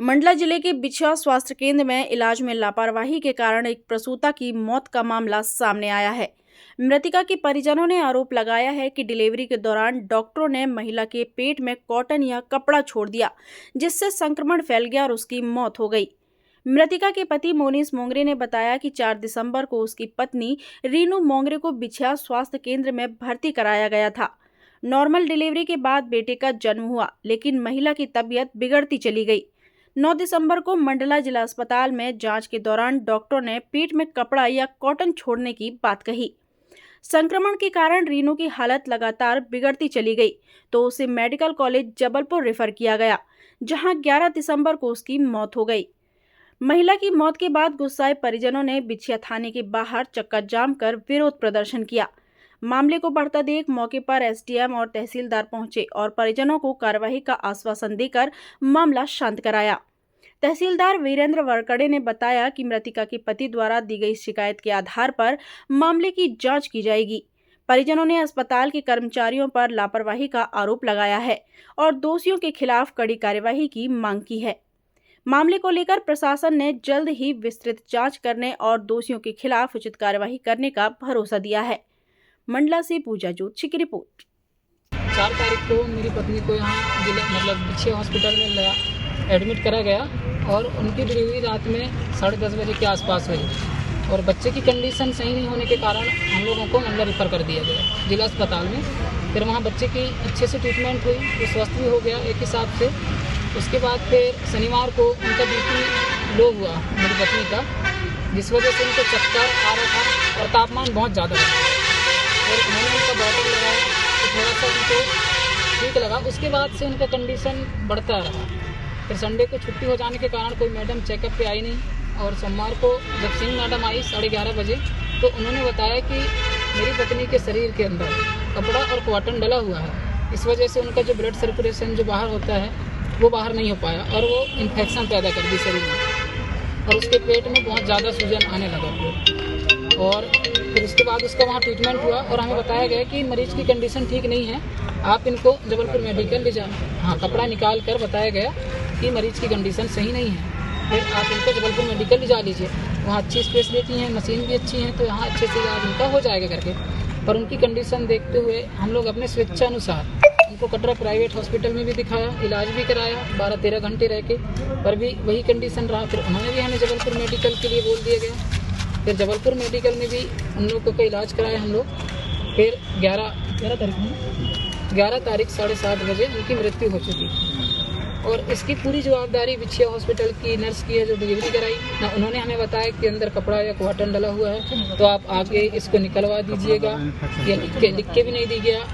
मंडला जिले के बिछिया स्वास्थ्य केंद्र में इलाज में लापरवाही के कारण एक प्रसूता की मौत का मामला सामने आया है। मृतका के परिजनों ने आरोप लगाया है कि डिलीवरी के दौरान डॉक्टरों ने महिला के पेट में कॉटन या कपड़ा छोड़ दिया, जिससे संक्रमण फैल गया और उसकी मौत हो गई। मृतका के पति मोनीश मोंगरे ने बताया कि 4 दिसंबर को उसकी पत्नी रीनू मोंगरे को बिछिया स्वास्थ्य केंद्र में भर्ती कराया गया था। नॉर्मल डिलीवरी के बाद बेटे का जन्म हुआ, लेकिन महिला की तबीयत बिगड़ती चली गई। 9 दिसंबर को मंडला जिला अस्पताल में जांच के दौरान डॉक्टरों ने पेट में कपड़ा या कॉटन छोड़ने की बात कही। संक्रमण के कारण रीनू की हालत लगातार बिगड़ती चली गई, तो उसे मेडिकल कॉलेज जबलपुर रेफर किया गया, जहां 11 दिसंबर को उसकी मौत हो गई। महिला की मौत के बाद गुस्साए परिजनों ने बिछिया थाने के बाहर चक्का जाम कर विरोध प्रदर्शन किया। मामले को बढ़ता देख मौके पर एसडीएम और तहसीलदार पहुंचे और परिजनों को कार्रवाई का आश्वासन देकर मामला शांत कराया। तहसीलदार वीरेंद्र वरकड़े ने बताया कि मृतका के पति द्वारा दी गई शिकायत के आधार पर मामले की जांच की जाएगी। परिजनों ने अस्पताल के कर्मचारियों पर लापरवाही का आरोप लगाया है और दोषियों के खिलाफ कड़ी कार्यवाही की मांग की है। मामले को लेकर प्रशासन ने जल्द ही विस्तृत जांच करने और दोषियों के खिलाफ उचित कार्यवाही करने का भरोसा दिया है। मंडला से पूजा जोशी की रिपोर्ट। 4 तारीख को मेरी पत्नी को यहाँ बिछिया हॉस्पिटल में एडमिट करा गया और उनकी डिलीवरी रात में 10:30 बजे के आसपास हुई और बच्चे की कंडीशन सही नहीं होने के कारण हम लोगों को मंडला रेफर कर दिया गया जिला अस्पताल में। फिर वहाँ बच्चे की अच्छे से ट्रीटमेंट हुई, वो स्वस्थ भी हो गया एक हिसाब से। उसके बाद फिर शनिवार को उनका बीपी लो हुआ मेरी पत्नी का, जिस वजह से उनको चक्कर आ रहा था और तापमान बहुत ज़्यादा था और उन्होंने उनका बॉटल लगाया तो थोड़ा सा उनको ठीक लगा। उसके बाद से उनका कंडीशन बढ़ता रहा। फिर संडे को छुट्टी हो जाने के कारण कोई मैडम चेकअप पे आई नहीं और सोमवार को जब सिंह मैडम आई 11:30 बजे तो उन्होंने बताया कि मेरी पत्नी के शरीर के अंदर कपड़ा और कॉटन डला हुआ है, इस वजह से उनका जो ब्लड सर्कुलेशन जो बाहर होता है वो बाहर नहीं हो पाया और वो इन्फेक्शन पैदा कर दी शरीर में और उसके पेट में बहुत ज़्यादा सूजन आने लगा। और फिर उसके बाद उसका वहाँ ट्रीटमेंट हुआ और हमें बताया गया कि मरीज की कंडीशन ठीक नहीं है, आप इनको जबलपुर मेडिकल ले जाएं। हाँ, कपड़ा निकाल कर बताया गया कि मरीज की कंडीशन सही नहीं है, फिर आप इनको जबलपुर मेडिकल ले जा लीजिए, वहाँ अच्छी स्पेशलिटी है, मशीन भी अच्छी है, तो यहाँ अच्छे से इलाज उनका हो जाएगा करके। पर उनकी कंडीशन देखते हुए हम लोग अपने स्वेच्छानुसार उनको कटरा प्राइवेट हॉस्पिटल में भी दिखाया, इलाज भी कराया 12-13 घंटे रह के, पर भी वही कंडीशन रहा। फिर उन्होंने भी हमें जबलपुर मेडिकल के लिए बोल दिया गया। फिर जबलपुर मेडिकल में भी उन लोगों का इलाज कराया हम लोग। फिर 11 तारीख 7:30 बजे उनकी मृत्यु हो चुकी और इसकी पूरी जवाबदारी बिछिया हॉस्पिटल की नर्स की है जो डिलीवरी कराई ना। उन्होंने हमें बताया कि अंदर कपड़ा या कॉटन डला हुआ है तो आप आके इसको निकलवा दीजिएगा, या लिख के भी नहीं दी गया,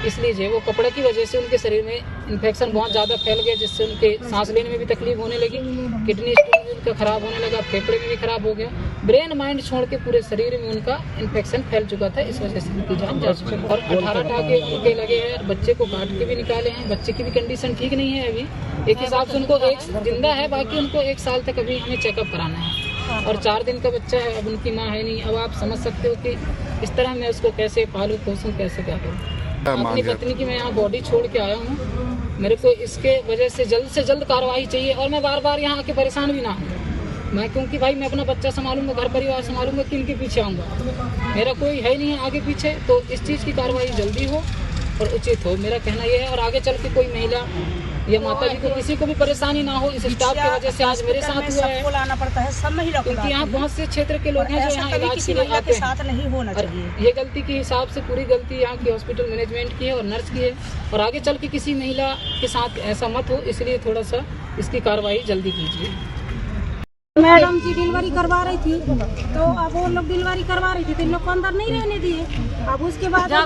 इसलिए वो कपड़े की वजह से उनके शरीर में इन्फेक्शन बहुत ज़्यादा फैल गया, जिससे उनके सांस लेने में भी तकलीफ होने लगी, किडनी स्टोन भी उनका ख़राब होने लगा, फेफड़े में भी ख़राब हो गया, ब्रेन माइंड छोड़ के पूरे शरीर में उनका इन्फेक्शन फैल चुका था। इस वजह से उनकी जान जा चुकी है और 18 टाँके उनके लगे हैं, बच्चे को काट के भी निकाले हैं। बच्चे की भी कंडीशन ठीक नहीं है अभी, एक हिसाब से उनको एक जिंदा है, बाकी उनको 1 साल तक अभी हमें चेकअप कराना है और 4 दिन का बच्चा है, अब उनकी माँ है नहीं। अब आप समझ सकते हो कि इस तरह मैं उसको कैसे पालूँ पोसूँ, कैसे क्या करूँ। अपनी पत्नी की मैं यहाँ बॉडी छोड़ के आया हूँ, मेरे को इसके वजह से जल्द कार्रवाई चाहिए और मैं बार यहाँ आके परेशान भी ना हूँ मैं, क्योंकि भाई मैं अपना बच्चा संभालूंगा, घर परिवार संभालूंगा, किनके पीछे आऊँगा, मेरा कोई है नहीं है आगे पीछे। तो इस चीज़ की कार्रवाई जल्दी हो और उचित हो, मेरा कहना यह है। और आगे चल के कोई महिला या माता जी को किसी को भी परेशानी ना हो इस स्टाफ की वजह से आज मेरे साथ हुआ है। लाना पड़ता है सब महिला को, क्योंकि यहाँ बहुत से क्षेत्र के लोग हैं जो यहाँ इलाज के लिए आते हैं। साथ नहीं होना चाहिए। ये गलती के हिसाब से पूरी गलती यहाँ की हॉस्पिटल मैनेजमेंट की है और नर्स की है और आगे चल के किसी महिला के साथ ऐसा मत हो, इसलिए थोड़ा सा इसकी कार्रवाई जल्दी कीजिए। मैडम जी डिलीवरी करवा रही थी तो अब वो लोग डिलीवरी करवा रही थी तो इन लोग को अंदर नहीं रहने दिए। अब उसके बाद वो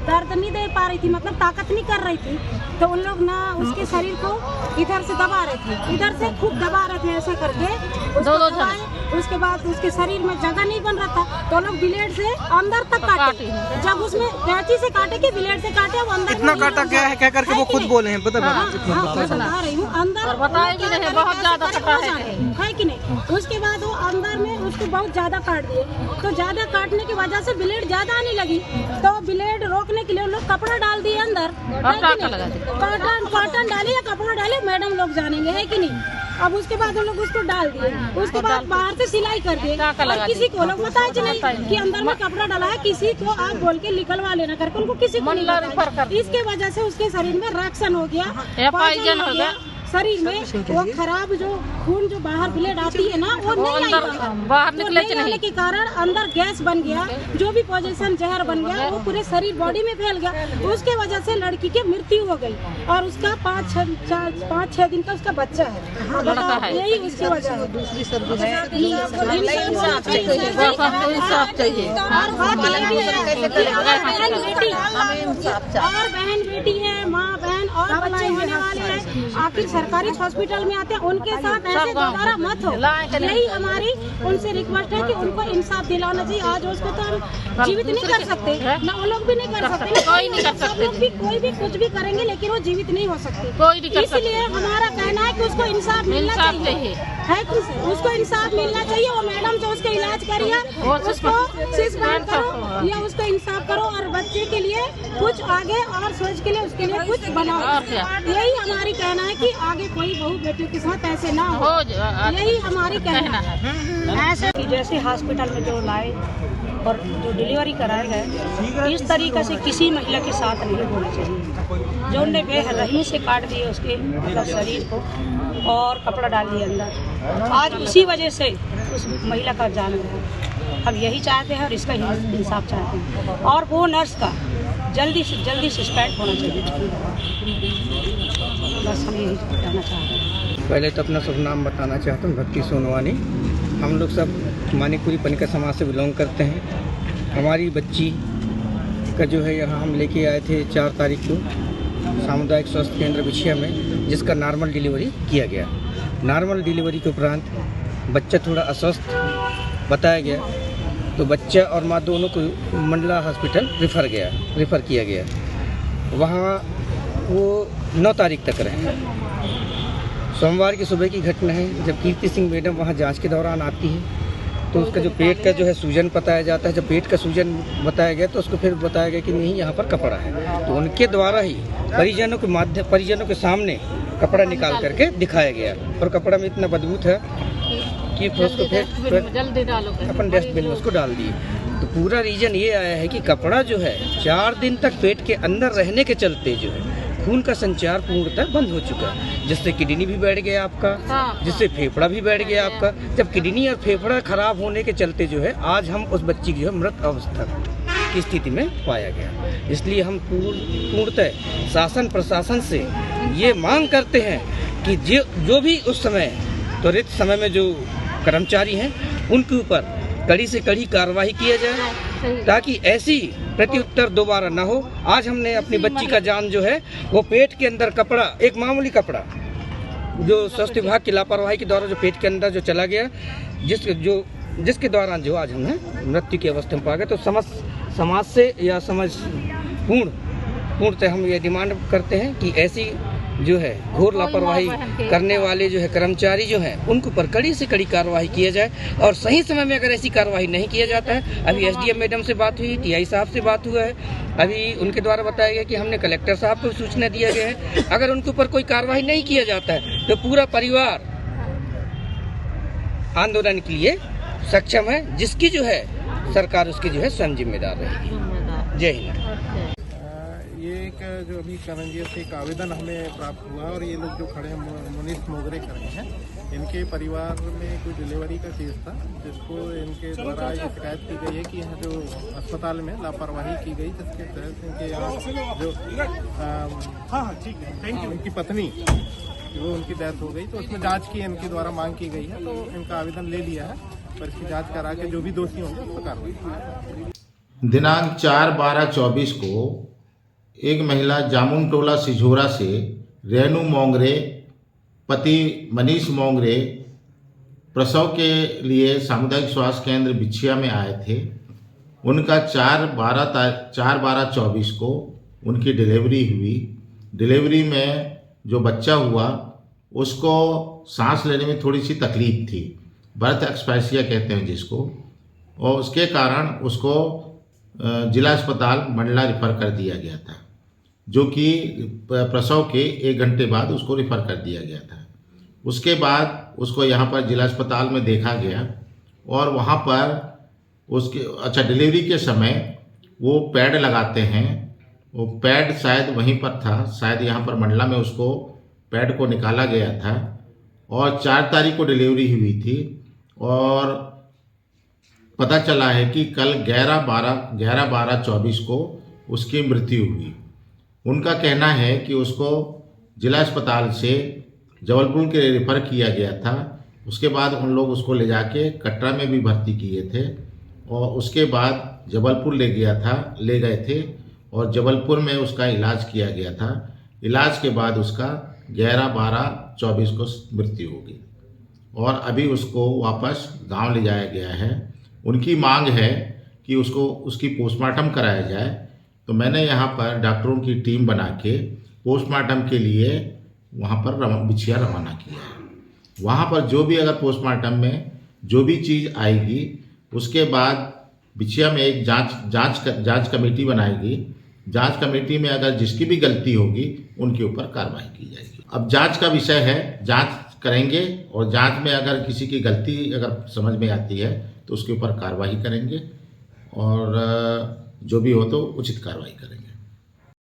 दर्द नहीं दे पा रही थी, मतलब ताकत नहीं कर रही थी, तो उन लोग ना उसके शरीर को इधर से दबा रहे थे, इधर से खूब दबा रहे थे ऐसे करके। उसके बाद उसके शरीर में जगह नहीं बन रहा था तो लोग ब्लेड से अंदर तक काटे, जब उसमें कैंची से काटे के ब्लेड से काटे वो अंदर इतना काटा गया है क्या करके वो खुद बोले हैं, बता रही हूँ अंदर बहुत ज्यादा है कि नहीं। उसके बाद वो अंदर में उसको बहुत ज्यादा काट दिए। तो ज्यादा काटने की वजह से ब्लेड ज्यादा आने लगी, तो ब्लेड रोकने के लिए लोग कपड़ा डाल दिए अंदर, कॉटन डाले या कपड़ा डाले, मैडम लोग जानेंगे है कि नहीं। अब उसके बाद हम लोग उसको डाल दिए, उसके बाद बाहर से सिलाई कर दिए और किसी को लोग बताए नहीं कि अंदर में कपड़ा डाला है, किसी को आप बोल के निकलवा लेना करके उनको किसी को नहीं बताया। इसके वजह से उसके शरीर में रिएक्शन हो गया, पॉइजन हो गया शरीर में। वो खराब जो खून जो बाहर ब्लेड आती है ना, वो नहीं आई बाहर निकलने के कारण अंदर गैस बन गया, जो भी पॉइजन जहर बन गया वो पूरे शरीर बॉडी में फैल गया। तो उसके वजह से लड़की की मृत्यु हो गई और उसका 5-6 दिन का उसका बच्चा है। यही उसकी वजह है। दूसरी और बहन बेटी है, माँ बहन और बच्चे होने वाले हैं, आखिर सरकारी हॉस्पिटल में आते हैं, उनके साथ ऐसे दोबारा मत हो। यही हमारी उनसे रिक्वेस्ट है कि उनको इंसाफ दिलाना चाहिए। आज उसको तो हम जीवित नहीं कर सकते, ना वो लोग भी नहीं कर सकते, कोई नहीं कर सकते, लोग भी कोई भी कुछ भी करेंगे लेकिन वो जीवित नहीं हो सकते। इसलिए हमारा कहना है कि उसको इंसाफ मिलना चाहिए, है कि उसको इंसाफ मिलना चाहिए। वो मैडम जो उसका इलाज करिए, उसको सस्पेंड करो या उसको इंसाफ करो और बच्चे के लिए कुछ आगे और सोच के लिए उसके लिए कुछ बनाओ। यही हमारी कहना है कि आगे कोई बहू बेटियों के साथ ऐसे ना हो, यही हमारी कहना है। ऐसे कि जैसे हॉस्पिटल में जो लाए और जो डिलीवरी कराए गए, इस तरीके से किसी महिला के साथ नहीं होना चाहिए। जो उन्हें बेरहमी से काट दिए उसके मतलब शरीर को और कपड़ा डाल दिया अंदर, आज उसी वजह से उस महिला का जान गया। हम यही चाहते हैं और इसका इंसाफ चाहते हैं और वो नर्स का जल्दी से जल्दी सस्पेंड होना चाहिए। बस हम यही बताना चाहते हैं। पहले तो अपना शुभ नाम बताना चाहता हूँ, भक्ति सोनवानी। हम लोग सब मानिकपुरी पनिका समाज से बिलोंग करते हैं। हमारी बच्ची का जो है यहाँ हम लेके आए थे 4 तारीख को सामुदायिक स्वास्थ्य केंद्र बिछिया में, जिसका नॉर्मल डिलीवरी किया गया। नॉर्मल डिलीवरी के उपरांत बच्चा थोड़ा अस्वस्थ बताया गया, तो बच्चा और माँ दोनों को मंडला हॉस्पिटल रेफ़र किया गया। वहाँ वो 9 तारीख तक रहे। सोमवार की सुबह की घटना है, जब कीर्ति सिंह मैडम वहाँ जांच के दौरान आती है तो उसका जो पेट का जो है सूजन बताया जाता है। जब पेट का सूजन बताया गया तो उसको फिर बताया गया कि नहीं यहाँ पर कपड़ा है, तो उनके द्वारा ही परिजनों के सामने कपड़ा निकाल करके दिखाया गया और कपड़ा में इतना बदबू था कि उसको फिर जल्दी डालो, अपन डस्टबिन में उसको डाल दिए। तो पूरा रीजन ये आया है कि कपड़ा जो है 4 दिन तक पेट के अंदर रहने के चलते जो है खून का संचार पूर्णतः बंद हो चुका है, जिससे किडनी भी बैठ गया आपका, जिससे फेफड़ा भी बैठ गया आपका। जब किडनी और फेफड़ा खराब होने के चलते जो है आज हम उस बच्ची की मृत अवस्था की स्थिति में पाया गया। इसलिए हम पूर्णतः शासन प्रशासन से ये मांग करते हैं कि जो भी उस समय त्वरित समय में जो कर्मचारी हैं उनके ऊपर कड़ी से कड़ी कार्रवाई किया जाए, ताकि ऐसी प्रत्युत्तर दोबारा ना हो। आज हमने अपनी बच्ची का जान जो है वो पेट के अंदर कपड़ा, एक मामूली कपड़ा जो स्वास्थ्य विभाग की लापरवाही के द्वारा जो पेट के अंदर जो चला गया, जिसके दौरान जो आज हमें मृत्यु की अवस्था में पा गए। तो समाज से या पूर्णतः हम ये डिमांड करते हैं कि ऐसी जो है घोर लापरवाही करने वाले जो है कर्मचारी जो हैं उनके ऊपर कड़ी से कड़ी कार्रवाई किया जाए। और सही समय में अगर ऐसी कार्रवाई नहीं किया जाता है, अभी एसडीएम मैडम से बात हुई, टीआई साहब से बात हुआ है, अभी उनके द्वारा बताया गया कि हमने कलेक्टर साहब को सूचना दिया गया है। अगर उनके ऊपर कोई कार्रवाई नहीं किया जाता है तो पूरा परिवार आंदोलन के लिए सक्षम है, जिसकी जो है सरकार उसकी जो है स्वयं जिम्मेदार रहेगी। जय हिंद। ये एक जो अभी करंजिया से एक आवेदन हमें प्राप्त हुआ और ये लोग जो खड़े हैं मुनीष मोगरे खड़े हैं, इनके परिवार में कोई डिलीवरी का केस था, जिसको इनके द्वारा ये शिकायत की गई है कि यहाँ जो अस्पताल में लापरवाही की गई, जिसके तहत इनके यहाँ जो उनकी पत्नी वो उनकी डेथ हो गई, तो उसमें जांच की इनके द्वारा मांग की गई है। तो इनका आवेदन ले लिया है, पर इसकी जाँच करा के जो भी दोषी होंगे उस पर कार्रवाई। दिनांक 4/12/24 को एक महिला जामुन टोला सिझोरा से रेणु मोंगरे पति मनीष मोंगरे प्रसव के लिए सामुदायिक स्वास्थ्य केंद्र बिछिया में आए थे। उनका 4/12/24 को उनकी डिलीवरी हुई। डिलीवरी में जो बच्चा हुआ उसको सांस लेने में थोड़ी सी तकलीफ थी, बर्थ एक्सपैसिया कहते हैं जिसको, और उसके कारण उसको जिला अस्पताल मंडला रिफ़र कर दिया गया था, जो कि प्रसव के 1 घंटे बाद उसको रिफ़र कर दिया गया था। उसके बाद उसको यहाँ पर जिला अस्पताल में देखा गया और वहाँ पर उसके डिलीवरी के समय वो पैड लगाते हैं, वो पैड शायद वहीं पर था, शायद यहाँ पर मंडला में उसको पैड को निकाला गया था और 4 तारीख को डिलीवरी हुई थी और पता चला है कि कल 11/12/24 को उसकी मृत्यु हुई। उनका कहना है कि उसको जिला अस्पताल से जबलपुर के लिए रेफ़र किया गया था। उसके बाद उन लोग उसको ले जाके कटरा में भी भर्ती किए थे और उसके बाद जबलपुर ले गए थे और जबलपुर में उसका इलाज किया गया था। इलाज के बाद उसका 11/12/24 को मृत्यु हो गई और अभी उसको वापस गांव ले जाया गया है। उनकी मांग है कि उसकी पोस्टमार्टम कराया जाए, तो मैंने यहाँ पर डॉक्टरों की टीम बना के पोस्टमार्टम के लिए वहाँ पर बिछिया रवाना किया है। वहाँ पर जो भी अगर पोस्टमार्टम में जो भी चीज़ आएगी, उसके बाद बिछिया में एक जांच कमेटी बनाएगी। जांच कमेटी में अगर जिसकी भी गलती होगी उनके ऊपर कार्रवाई की जाएगी। अब जांच का विषय है, जांच करेंगे और जांच में अगर किसी की गलती अगर समझ में आती है तो उसके ऊपर कार्रवाई करेंगे और जो भी हो तो उचित कार्रवाई करेंगे।